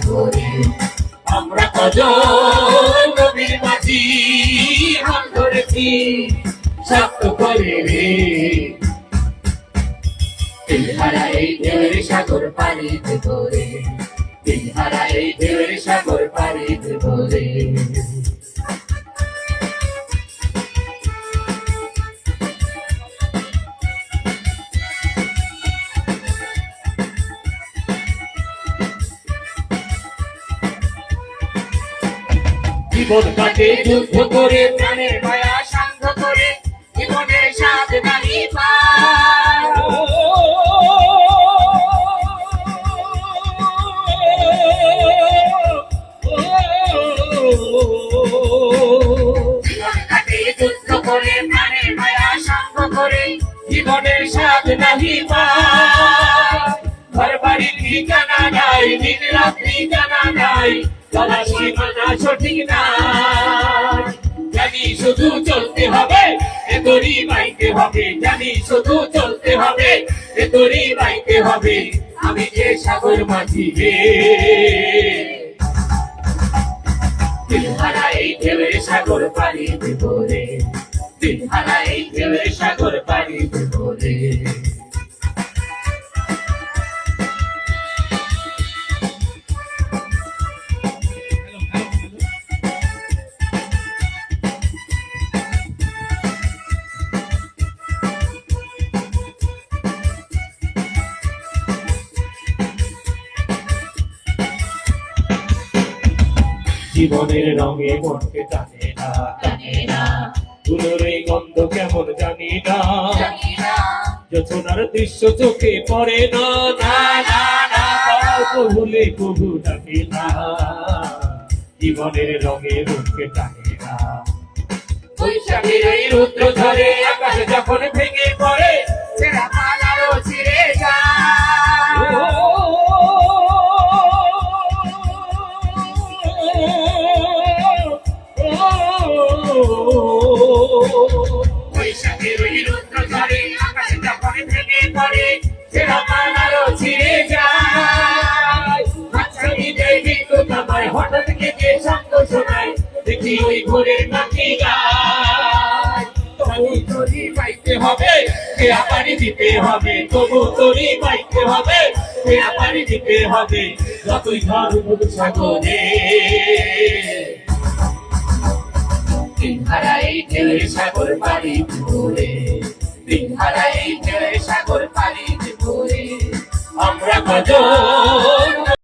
সাগরে আমরা কজন নবীর মাঝি হাল ধরেছি শক্ত করে রে দিলহারা এই ঢেউয়ের সাগর পাড়ি দেব রে দিলহারা এই ঢেউয়ের সাগর পাড়ি দেব রে জীবন কাটে যুদ্ধ করে প্রাণের মায়া শান্ত করে জীবনের স্বাদ নাহি পায় জীবন কাটে যুদ্ধ করে প্রাণের মায়া শান্ত করে জীবনের স্বাদ নাহি পায় ঘর বাড়ির ঠিকানা নাই দিন রাত্রি জানা নাই চলার সীমানা সঠিক নাই জানি শুধু চলতে হবে এ দড়ি বাইতে হবে জানি শুধু চলতে হবে এ দড়ি বাইতে হবে আমি যে সাগর মাঝি রে দিলহারা এই ঢেউয়ের সাগর পাড়ি দেব রে দিলহারা এই ঢেউয়ের সাগর পাড়ি দেব রে জীবনের রঙে মনকে টানে না ধুলোর এই গন্ধ কেমন জানি না যোচনার দৃশ্য চোখে পড়ে না ভুলে কবু ডাকে না জীবনের রঙে মনকে টানে না বৈশাখীর এই রুদ্র ঝরে আকাশ যখন ভেঙে পড়ে ছেঁড়া পালারও ছিঁড়ে যায় বৈশাখের ওই রুদ্র ঝরে আকাশে যখন ভেঙে পড়ে ছেঁড়া পালারও ছিঁড়ে যায় মাঝখানি দেয় বিদ্যুৎ আমায় হঠাৎ কেটে শব্দ শোনায় দেখি ওই ভোরের পাখি গায় তবু তরি বাইতে হবে কেয়া পাড়ি দিতে হবে তবু তরি বাইতে হবে কেয়া পাড়ি দিতে হবে যতই ঝড় উঠুক সাগরে দিলহারা এই ঢেউয়ের সাগর পাড়ি দেব রে দিলহারা এই ঢেউয়ের সাগর পাড়ি দেব রে আমরা কজন